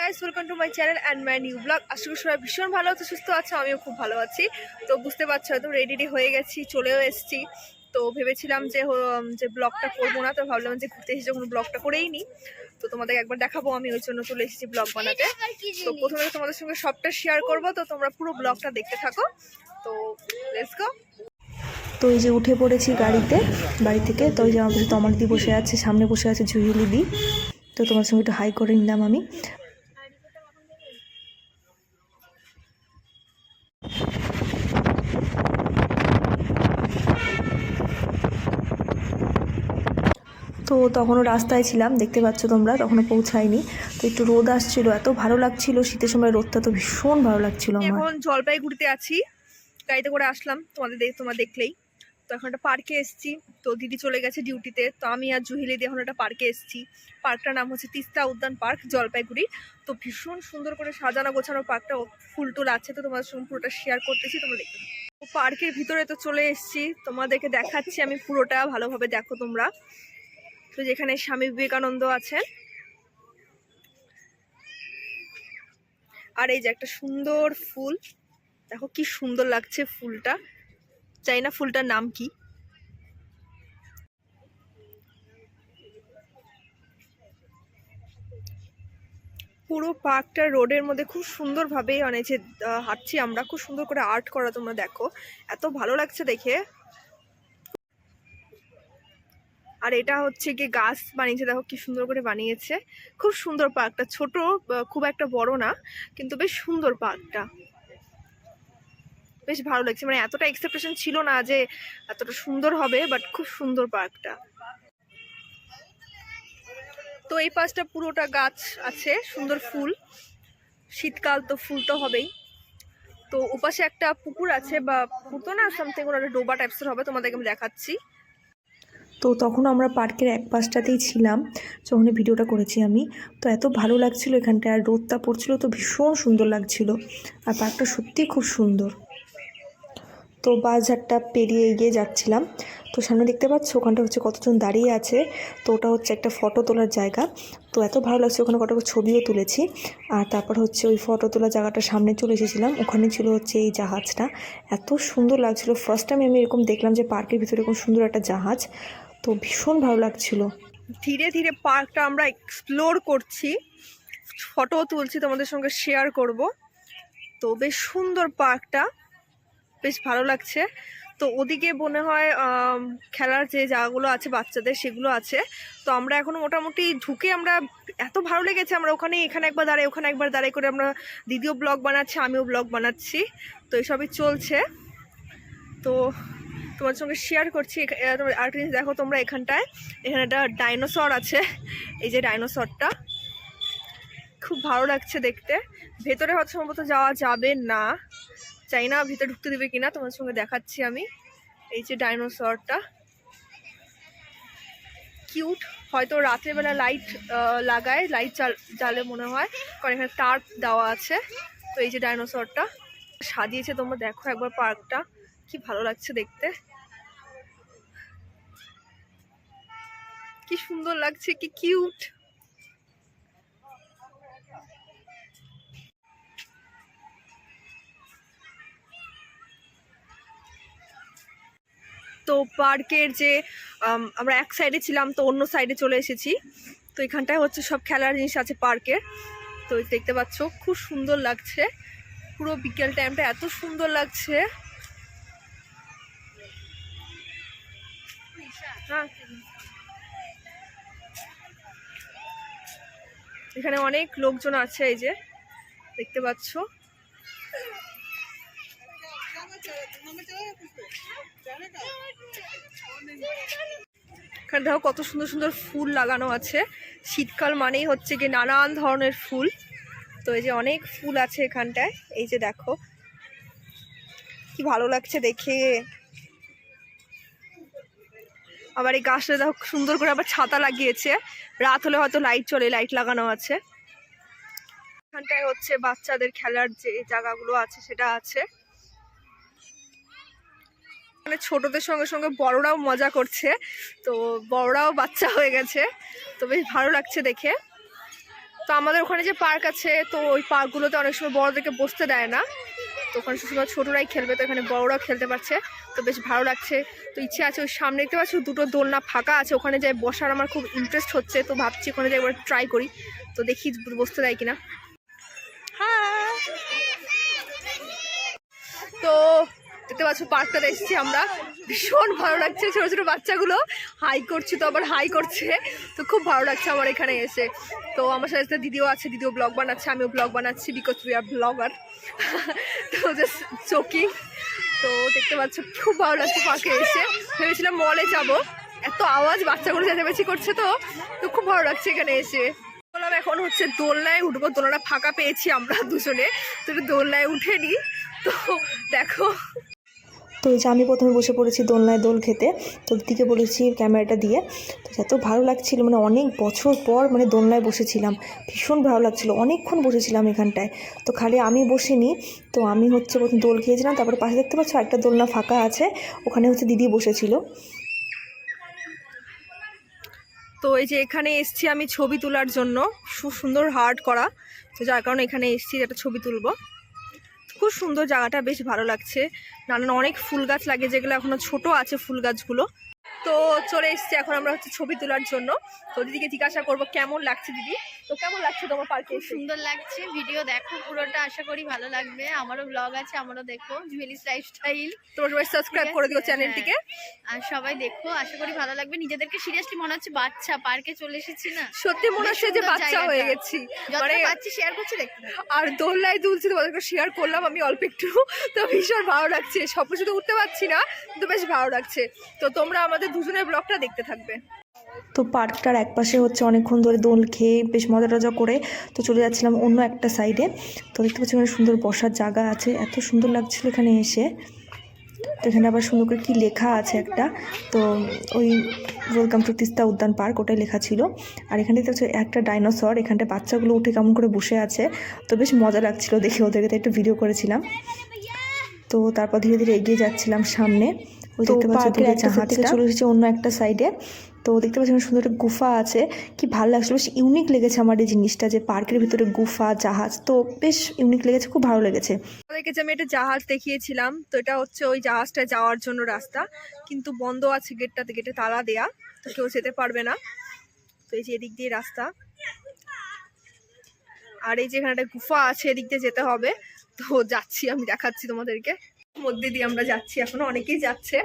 Guys, welcome to my channel and my new blog. আশা করি সবাই ভীষণ ভালো আছে, সুস্থ আছে, আমিও খুব ভালো আছি। তো বুঝতে পারছো হয়তো রেডি হয়ে গেছি, চলেও এসেছি। তো ভেবেছিলাম যে ব্লগটা করবো না, তো ভাবলাম যে ঘুরতে এসে যখন ব্লগটা করেই নিই, তো তোমাদের একবার দেখাবো। আমি ওই জন্য চলে এসেছি ব্লগ বানাতে। তো প্রথমে তোমাদের সঙ্গে সবটা শেয়ার করবো, তো তোমরা পুরো ব্লগটা দেখতে থাকো। তো লেটস গো। তো এই যে উঠে পড়েছি বাড়ি থেকে। তো ওই যে আমাদের তমালদি বসে আছে, সামনে বসে আছে জুহিলিদি। তো তোমার সঙ্গে একটু হাই করে নিলাম আমি। তো তখনও রাস্তায় ছিলাম, দেখতে পাচ্ছ তোমরা, তখনও পৌঁছায়নি। তো একটু রোদ আসছিল, এত ভালো লাগছিল শীতের সময় রোদটা, তো ভীষণ ভালো লাগছিল আমার। এখন জলপাইগুড়িতে আছি, গাড়িতে করে আসলাম তোমরা দেখলেই। তো এখন একটা পার্কে এসেছি। তো দিদি চলে গেছে ডিউটিতে, তো আমি আর জুহিলি দিয়ে এখন একটা পার্কে এসেছি। পার্কটার নাম হচ্ছে তিস্তা উদ্যান পার্ক, জলপাইগুড়ি। তো ভীষণ সুন্দর করে সাজানো গোছানো পার্কটা, ফুল টুল আছে। তো তোমাদের সঙ্গে পুরোটা শেয়ার করতেছি, তোমরা দেখতে। তো পার্কের ভিতরে তো চলে এসেছি, তোমাদেরকে দেখাচ্ছি আমি পুরোটা, ভালোভাবে দেখো তোমরা। তো যেখানে স্বামী বিবেকানন্দ আছেন, আর এই যে একটা সুন্দর ফুল, দেখো কি সুন্দর লাগছে ফুলটা। জানি না ফুলটার নাম কি। পুরো পার্কটা রোডের মধ্যে খুব সুন্দর ভাবে, মানে যে হাঁটছি আমরা, খুব সুন্দর করে আর্ট করা, তোমরা দেখো, এত ভালো লাগছে দেখে। আর এটা হচ্ছে কি গাছ বানিয়েছে, দেখো কি সুন্দর করে বানিয়েছে। খুব সুন্দর পার্কটা, ছোট, খুব একটা বড় না, কিন্তু বেশ সুন্দর পার্কটা, বেশ ভালো লাগছে। মানে এতটা এক্সপেকটেশন ছিল না যে এতটা সুন্দর হবে, বাট খুব সুন্দর পার্কটা। তো এই পাশটা পুরোটা গাছ আছে, সুন্দর ফুল, শীতকাল তো ফুল তো হবেই। তো ওপাশে একটা পুকুর আছে, বা পুকুর তো না, সামথিং ওটা ডোবা টাইপসের হবে, তোমাদেরকে আমি দেখাচ্ছি। তো তখন আমরা পার্কের এক পাশটাতেই ছিলাম যখন ভিডিওটা করেছি আমি। তো এত ভালো লাগছিল এখানটায়, আর রোদটা পড়ছিল, তো ভীষণ সুন্দর লাগছিল। আর পার্কটা সত্যিই খুব সুন্দর। তো বাসঝাটটা পেরিয়ে এগিয়ে যাচ্ছিলাম। তো সামনে দেখতে পাচ্ছ ওখানটা হচ্ছে কতজন দাঁড়িয়ে আছে। তো ওটা হচ্ছে একটা ফটো তোলার জায়গা। তো এত ভালো লাগছে, ওখানে কত ছবিও তুলেছি। আর তারপর হচ্ছে ওই ফটো তোলার জায়গাটা সামনে চলে এসেছিলাম, ওখানে ছিল হচ্ছে এই জাহাজটা। এত সুন্দর লাগছিল, ফার্স্ট টাইম আমি এরকম দেখলাম যে পার্কের ভিতরে এরকম সুন্দর একটা জাহাজ। তো ভীষণ ভালো লাগছিল। ধীরে ধীরে পার্কটা আমরা এক্সপ্লোর করছি, ফটো তুলছি, তোমাদের সঙ্গে শেয়ার করব। তো বেশ সুন্দর পার্কটা, বেশ ভালো লাগছে। তো ওদিকে মনে হয় খেলার যে জায়গাগুলো আছে বাচ্চাদের, সেগুলো আছে। তো আমরা এখন মোটামুটি ঢুকে, আমরা এত ভালো লেগেছে, আমরা এখানে একবার দাঁড়াই, ওখানে একবার দাঁড়াই করে আমরা দিদিও ব্লগ বানাচ্ছি, আমিও ব্লগ বানাচ্ছি। তো এসবই চলছে। তো তোমার সঙ্গে শেয়ার করছি। আর জিনিস দেখো তোমরা, এখানে একটা ডাইনোসর আছে, এই যে ডাইনোসরটা, খুব ভালো লাগছে দেখতে। ভেতরে হয়তো সম্ভবত যাওয়া যাবে না, চাই না ভিতরে ঢুকতে দেবে কিনা, তোমার সঙ্গে দেখাচ্ছি আমি। এই যে ডাইনোসরটা কিউট, হয়তো রাতের বেলা লাইট লাগায়, লাইট জ্বালে মনে হয়, কারণ এখানে তার দেওয়া আছে। তো এই যে ডাইনোসরটা সাজিয়েছে, তোমরা দেখো একবার পার্কটা, কি ভালো লাগছে দেখতে, কি সুন্দর লাগছে, কি কিউট। তো পার্কের যে আমরা এক সাইডে ছিলাম, তো অন্য সাইডে চলে এসেছি। তো এখানটায় হচ্ছে সব খেলার জিনিস আছে পার্কের। তো দেখতে পাচ্ছ খুব সুন্দর লাগছে, পুরো বিকেল টাইমটা এত সুন্দর লাগছে। হ্যাঁ, এখানে অনেক লোকজন আছে, এই যে দেখতে পাচ্ছ। এখানে দেখো কত সুন্দর সুন্দর ফুল লাগানো আছে। শীতকাল মানেই হচ্ছে কি নানান ধরনের ফুল। তো এই যে অনেক ফুল আছে এখানটায়, এই যে দেখো কি ভালো লাগছে দেখে। আবার এই গাছটা দেখো সুন্দর করে আবার ছাতা লাগিয়েছে, রাত হলে হয়তো লাইট চলে, লাইট লাগানো আছে। এখানটায় হচ্ছে বাচ্চাদের খেলার যে জায়গাগুলো আছে সেটা আছে। মানে ছোটদের সঙ্গে সঙ্গে বড়রাও মজা করছে, তো বড়রাও বাচ্চা হয়ে গেছে, তো বেশ ভালো লাগছে দেখে। তো আমাদের ওখানে যে পার্ক আছে, তো ওই পার্কগুলোতে অনেক সময় বড়দেরকে বসতে দেয় না, তো ওখানে শুধুমাত্র ছোটরাই খেলবে, তো এখানে বড়রাও খেলতে পারছে, তো বেশ ভালো লাগছে। তো ইচ্ছে আছে ওই সামনে দেখতে পাচ্ছি দুটো দোলনা ফাঁকা আছে, ওখানে যাই বসার আমার খুব ইন্টারেস্ট হচ্ছে, তো ভাবছি ওখানে যাই একবার ট্রাই করি, তো দেখি বসতে দেয় কিনা। হ্যাঁ, তো দেখতে পাচ্ছ পার্কটাতে এসেছি আমরা, ভীষণ ভালো লাগছে। ছোটো ছোটো বাচ্চাগুলো হাই করছে, তো আবার হাই করছে, তো খুব ভালো লাগছে আমার এখানে এসে। তো আমার সাথে দিদিও আছে, দিদিও ব্লগ বানাচ্ছে, আমিও ব্লগ বানাচ্ছি, বিকজ উই আর ব্লগার। তো জাস্ট জোকিং। তো দেখতে পাচ্ছ খুব ভালো লাগছে পার্কে এসে। ভেবেছিলাম মলে যাব, এত আওয়াজ, বাচ্চাগুলো চেঁচামেচি করছে, তো তো খুব ভালো লাগছে এখানে এসে। বললাম এখন হচ্ছে দোলনায় উঠবো, দোলনাটা ফাঁকা পেয়েছি আমরা দুজনে, তো দোলনায় উঠে নিই। তো দেখো, তো এই যে আমি প্রথমে বসে পড়েছি দোলনায় দোল খেতে, তো দিদিকে বলেছি ক্যামেরাটা দিয়ে। তো এত ভালো লাগছিল, মানে অনেক বছর পর মানে দোলনায় বসেছিলাম, ভীষণ ভালো লাগছিল, অনেকক্ষণ বসেছিলাম এখানটায়। তো খালি আমি বসিনি, তো আমি হচ্ছে প্রথম দোল খেয়েছিলাম, তারপরে পাশে দেখতে পাচ্ছ একটা দোলনা ফাঁকা আছে, ওখানে হচ্ছে দিদি বসেছিল। তো এই যে এখানে এসছি আমি ছবি তোলার জন্য, খুব সুন্দর হার্ট করা, তো যার কারণে এখানে এসছি একটা ছবি তুলবো। খুব সুন্দর জায়গাটা, বেশ ভালো লাগছে। নানান অনেক ফুল গাছ লাগে, যেগুলো এখনো ছোট আছে ফুল গাছগুলো। তো চলে এসছি এখন আমরা হচ্ছে ছবি তোলার জন্য। তো দিদিকে জিজ্ঞাসা করবো কেমন লাগছে। দিদি, তো কেমন লাগছে তোমার পার্কে? সুন্দর লাগছে, ভিডিও দেখো পুরোটা, আশা করি ভালো লাগবে। আমারও ব্লগ আছে, আমারও দেখো, জুয়েলিস লাইফস্টাইল। তোমরা সবাই সাবস্ক্রাইব করে দিও চ্যানেলটিকে, আর সবাই দেখো, আশা করি ভালো লাগবে। নিজেদেরকে সিরিয়াসলি মনে হচ্ছে বাচ্চা, পার্কে চলে এসেছি না, সত্যি মনে হচ্ছে যে বাচ্চা হয়ে গেছি, মানে বাচ্চা শেয়ার করছি দেখতে। আর দোলনায় দুলছি, তোমাদেরকে শেয়ার করলাম আমি অল্প একটু, তো ভীষণ ভালো লাগছে। সব কিছু তো উঠতে পারছি না, কিন্তু বেশ ভালো লাগছে। তো তোমরা আমাদের দুজনের ব্লগটা দেখতে থাকবে। তো পার্কটার একপাশে হচ্ছে অনেকক্ষণ ধরে দোল খেয়ে বেশ মজা টজা করে তো চলে যাচ্ছিলাম অন্য একটা সাইডে। তো দেখতে পাচ্ছি এখানে সুন্দর বসার জায়গা আছে, এত সুন্দর লাগছিল এখানে এসে। তো এখানে আবার সুন্দর করে কী লেখা আছে একটা, তো ওই ওয়েলকাম টু তিস্তা উদ্যান পার্ক ওটাই লেখা ছিল। আর এখানে দেখতে পাচ্ছি একটা ডাইনোসর, এখানটা বাচ্চাগুলো উঠে কেমন করে বসে আছে, তো বেশ মজা লাগছিল দেখে, ওদেরকে তো একটু ভিডিও করেছিলাম। তো তারপর ধীরে ধীরে এগিয়ে যাচ্ছিলাম সামনে। ওই দেখতে পাচ্ছি দূরে জাহাজ থেকে চলে এসেছে অন্য একটা সাইডে। তো দেখতে পাচ্ছি সুন্দর একটা গুফা আছে, কি ভালো লাগছিল, বেশ ইউনিক লেগেছে আমার এই জিনিসটা, যে পার্কের ভিতরে গুফা জাহাজ, তো বেশ ইউনিক লেগেছে, খুব ভালো লেগেছে। আমাদেরকে যে আমি একটা জাহাজ দেখিয়েছিলাম, তো এটা হচ্ছে ওই জাহাজটা যাওয়ার জন্য রাস্তা, কিন্তু বন্ধ আছে গেটটাতে, গেটে তালা দেয়া, তো কেউ যেতে পারবে না। তো এই যে এদিক দিয়ে রাস্তা, আর এই যে এখানে একটা গুফা আছে, এদিক দিয়ে যেতে হবে। তো যাচ্ছি, আমি দেখাচ্ছি তোমাদেরকে, মধ্যে দিয়ে আমরা যাচ্ছি, এখনো অনেকেই যাচ্ছে।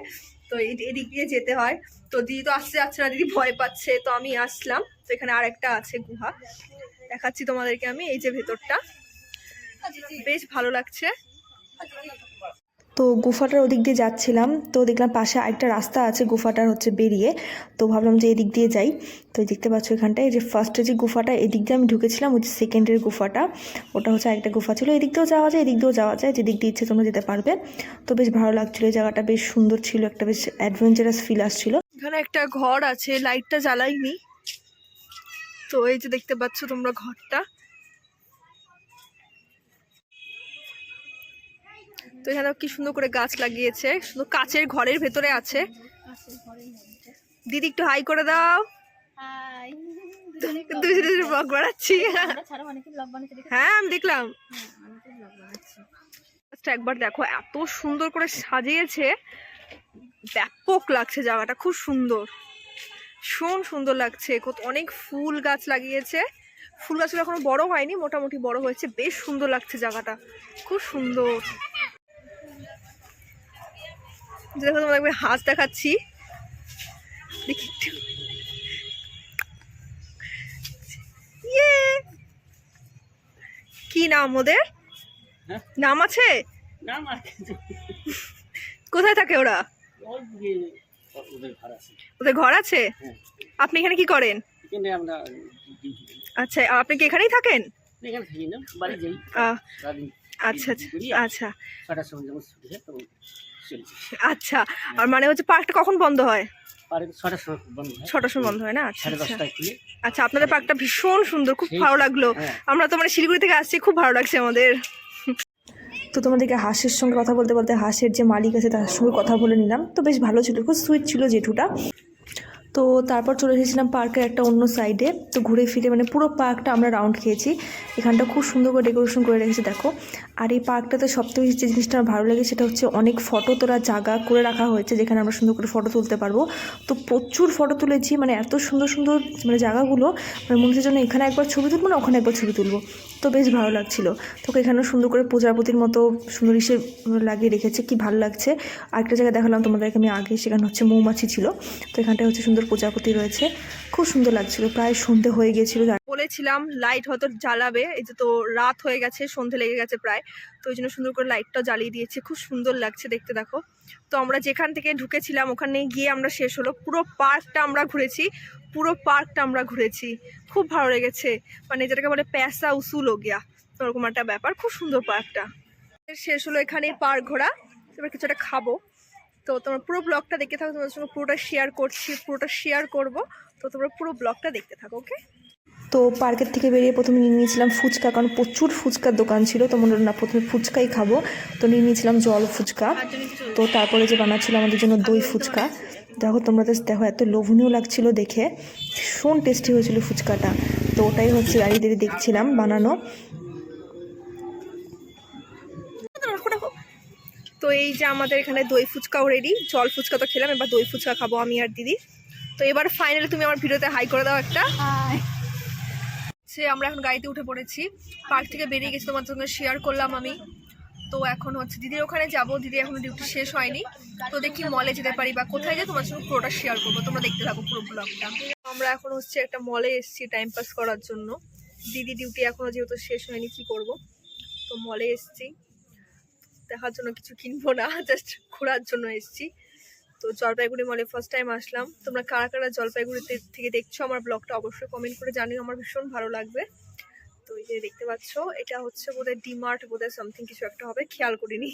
তো এদিক দিয়ে যেতে হয়। তো দিদি তো আসতে যাচ্ছে না, দিদি ভয় পাচ্ছে, তো আমি আসলাম। তো এখানে আরেকটা আছে গুহা, দেখাচ্ছি তোমাদেরকে আমি। এই যে ভেতরটা বেশ ভালো লাগছে। তো গুফাটার ওদিক দিয়ে যাচ্ছিলাম, তো দেখলাম পাশে আরেকটা রাস্তা আছে গুফাটার হচ্ছে বেরিয়ে, তো ভাবলাম যে এদিক দিয়ে যাই। তো দেখতে পাচ্ছ এখানটায় যে ফার্স্টে যে গুফাটা, এদিক দিয়ে আমি ঢুকেছিলাম, ওই যে সেকেন্ডের গুফাটা, ওটা হচ্ছে আরেকটা গুফা ছিল। এদিক দিয়েও যাওয়া যায়, এদিক দিয়েও যাওয়া যায়, যেদিক দিয়ে ইচ্ছে তোমরা যেতে পারবে। তো বেশ ভালো লাগছিলো, এই জায়গাটা বেশ সুন্দর ছিল, একটা বেশ অ্যাডভেঞ্চারাস ফিল আসছিল। এখানে একটা ঘর আছে, লাইটটা জ্বালাইনি, তো এই যে দেখতে পাচ্ছ তোমরা ঘরটা। তো এখানে কি সুন্দর করে গাছ লাগিয়েছে, শুধু কাচের ঘরের ভেতরে আছে। দিদি একটু হাই করে দাও। দুজনে ব্লগ বানাচ্ছি। হ্যাঁ আমি দেখলাম, একবার দেখো এত সুন্দর করে সাজিয়েছে, ব্যাপক লাগছে জায়গাটা, খুব সুন্দর, ভীষণ সুন্দর লাগছে। অনেক ফুল গাছ লাগিয়েছে, ফুল গাছগুলো এখনো বড় হয়নি, মোটামুটি বড় হয়েছে, বেশ সুন্দর লাগছে জায়গাটা, খুব সুন্দর। দেখো তোমাদের হাঁস দেখাচ্ছি, দেখি কি নাম ওদের? নাম আছে? কোথায় থাকে ওরা? ওদের ঘর আছে? আপনি এখানে কি করেন? আচ্ছা, আপনি কি এখানেই থাকেন? আচ্ছা আচ্ছা আচ্ছা। আর মানে হচ্ছে পার্কটা কখন বন্ধ হয়? 6টার সময় বন্ধ হয় না? আচ্ছা আচ্ছা। আপনাদের পার্কটা ভীষণ সুন্দর, খুব ভালো লাগলো। আমরা তো মানে শিলিগুড়ি থেকে আসছি, খুব ভালো লাগছে আমাদের। তো তোমাদেরকে হাঁসের সঙ্গে কথা বলতে বলতে হাঁসের যে মালিক আছে তার সঙ্গে কথা বলে নিলাম, তো বেশ ভালো ছিল, খুব সুইট ছিল জেঠুটা। তো তারপর চলে এসেছিলাম পার্কের একটা অন্য সাইডে। তো ঘুরে ফিরে মানে পুরো পার্কটা আমরা রাউন্ড খেয়েছি। এখানটা খুব সুন্দর করে ডেকোরেশন করে রেখেছে দেখো। আর এই পার্কটাতে সবথেকে বেশি যে জিনিসটা আমার ভালো লাগে সেটা হচ্ছে অনেক ফটো তোলার জায়গা করে রাখা হয়েছে, যেখানে আমরা সুন্দর করে ফটো তুলতে পারবো। তো প্রচুর ফটো তুলেছি, মানে এত সুন্দর সুন্দর মানে জায়গাগুলো, মানে মনে হচ্ছে যেন এখানে একবার ছবি তুলবো না ওখানে একবার ছবি তুলবো। তো বেশ ভালো লাগছিল। তোকে এখানেও সুন্দর করে প্রজাপতির মতো সুন্দর ইসে লাগিয়ে রেখেছে, কি ভালো লাগছে। আরেকটা জায়গায় দেখালাম তোমাদেরকে আমি আগে, সেখানে হচ্ছে মৌমাছি ছিল। তো এখানটায় হচ্ছে সুন্দর প্রজাপতি রয়েছে, খুব সুন্দর লাগছিল। প্রায় সন্ধে হয়ে গিয়েছিল। বলেছিলাম লাইট হয়তো জ্বালাবে, এই যে তো রাত হয়ে গেছে, সন্ধে লেগে গেছে প্রায়, তো ওই জন্য সুন্দর করে লাইটটা জ্বালিয়ে দিয়েছে, খুব সুন্দর লাগছে দেখতে দেখো। তো আমরা যেখান থেকে ঢুকেছিলাম ওখানে গিয়ে আমরা শেষ হলো, পুরো পার্কটা আমরা ঘুরেছি, খুব ভালো লেগেছে। মানে যেটাকে বলে প্যাসা উসুল হো গিয়া, তো ওরকম একটা ব্যাপার, খুব সুন্দর পার্কটা। শেষ হলো এখানেই পার্ক ঘোরা, এবার কিছু একটা খাবো। তো তোমরা পুরো ব্লগটা দেখতে থাকো, তোমাদের সঙ্গে পুরোটা শেয়ার করবো। তো তোমরা পুরো ব্লগটা দেখতে থাকো, ওকে। তো পার্কের থেকে বেরিয়ে প্রথমে নিয়ে নিয়েছিলাম ফুচকা, কারণ প্রচুর ফুচকার দোকান ছিল। তো মনে হলো না প্রথমে ফুচকাই খাবো, তো নিয়ে নিয়েছিলাম জল ফুচকা। তো তারপরে যে বানাচ্ছিল আমাদের জন্য দই ফুচকা। দেখো তোমরা দেখো এত লোভনীয় লাগছিল দেখে, ভীষণ টেস্টি হয়েছিল ফুচকাটা। তো ওটাই হচ্ছে দাঁড়িয়ে দাঁড়িয়ে দেখছিলাম বানানো। তো এই যে আমাদের এখানে দই ফুচকাও রেডি, জল ফুচকা তো খেলাম, এবার দই ফুচকা খাবো আমি আর দিদি। তো এবার ফাইনালি তুমি আমার ভিডিওতে হাই করে দাও একটা। আমরা এখন গাড়িতে উঠে পড়েছি, পার্ক থেকে বেরিয়ে গেছি, তোমার সঙ্গে শেয়ার করলাম আমি। তো এখন হচ্ছে দিদির ওখানে যাব, দিদি এখনো ডিউটি শেষ হয়নি। তো দেখি মলে যেতে পারি বা কোথায় যাই তোমার সঙ্গে পুরোটা শেয়ার করবো, তোমরা দেখতে থাকো পুরো ব্লগটা। আমরা এখন হচ্ছে একটা মলে এসেছি টাইম পাস করার জন্য, দিদি ডিউটি এখনো যেহেতু শেষ হয়নি, কি করব। তো মলে এসেছি, দেখার জন্য কিছু কিনবো না, জাস্ট ঘোরার জন্য এসেছি। তো জলপাইগুড়ি মলে ফার্স্ট টাইম আসলাম। তোমরা কারা কারা জলপাইগুড়িতে থেকে দেখছো আমার ব্লগটা অবশ্যই কমেন্ট করে জানিও, আমার ভীষণ ভালো লাগবে। তো এই যে দেখতে পাচ্ছ, এটা হচ্ছে বোধহয় ডিমার্ট, বোধহয় সামথিং কিছু একটা হবে, খেয়াল করিনি।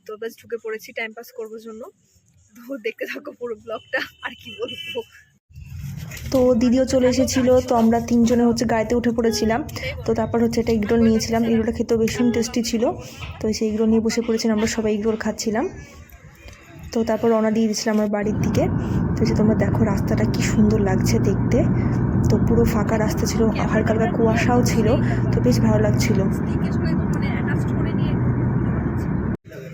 তো ব্যাস ঢুকে পড়েছি টাইম পাস করবার জন্য। তো দেখতে থাকো পুরো ব্লগটা, আর কি বলবো। তো দিদিও চলে এসেছিল, তো আমরা তিনজনে হচ্ছে গাড়িতে উঠে পড়েছিলাম। তো তারপর হচ্ছে একটা এগরোল নিয়েছিলাম, এগরোলটা খেতেও ভীষণ টেস্টি ছিল। তো সেই এগরোল নিয়ে বসে পড়েছিলাম, আমরা সবাই এগরোল খাচ্ছিলাম। তো তারপর রওনা দিয়ে দিয়েছিলাম আমার বাড়ির দিকে। তো যে তোমরা দেখো রাস্তাটা কি সুন্দর লাগছে দেখতে। তো পুরো ফাঁকা রাস্তা ছিল, হালকা হালকা কুয়াশাও ছিল, তো বেশ ভালো লাগছিল।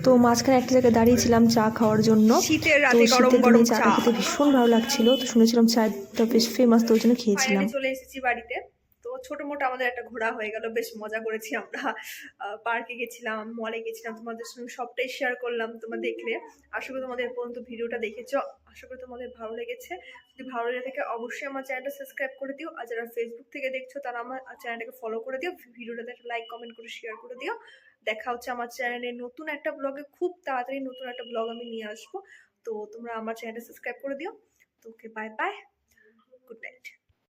তো মাঝখানে একটা জায়গায় দাঁড়িয়েছিলাম চা খাওয়ার জন্য। শীতের তো রাতে গরম শীতের গরম দিনে চাটা খেতে ভীষণ ভালো লাগছিল। তো শুনেছিলাম চাটা বেশ ফেমাস, তো ওই জন্য খেয়েছিলাম। চলে এসেছি বাড়িতে। তো ছোট মোটো আমাদের একটা ঘোরা হয়ে গেল, বেশ মজা করেছি আমরা। পার্কে গেছিলাম, মলে গেছিলাম, তোমাদের সঙ্গে সবটাই শেয়ার করলাম, তোমরা দেখলে। আশা করি তোমাদের পর্যন্ত ভিডিওটা দেখেছো, আশা করি তোমাদের ভালো লেগেছে। যদি ভালো লেগে থাকে অবশ্যই আমার চ্যানেলটা সাবস্ক্রাইব করে দিও, আর যারা ফেসবুক থেকে দেখছো তারা আমার চ্যানেলটাকে ফলো করে দিও, ভিডিওটাতে একটা লাইক কমেন্ট করে শেয়ার করে দিও। দেখা হচ্ছে আমার চ্যানেলে নতুন একটা ব্লগে, খুব তাড়াতাড়ি নতুন একটা ব্লগ আমি নিয়ে আসবো। তো তোমরা আমার চ্যানেলটা সাবস্ক্রাইব করে দিও। তো ওকে, বাই বাই, গুড নাইট।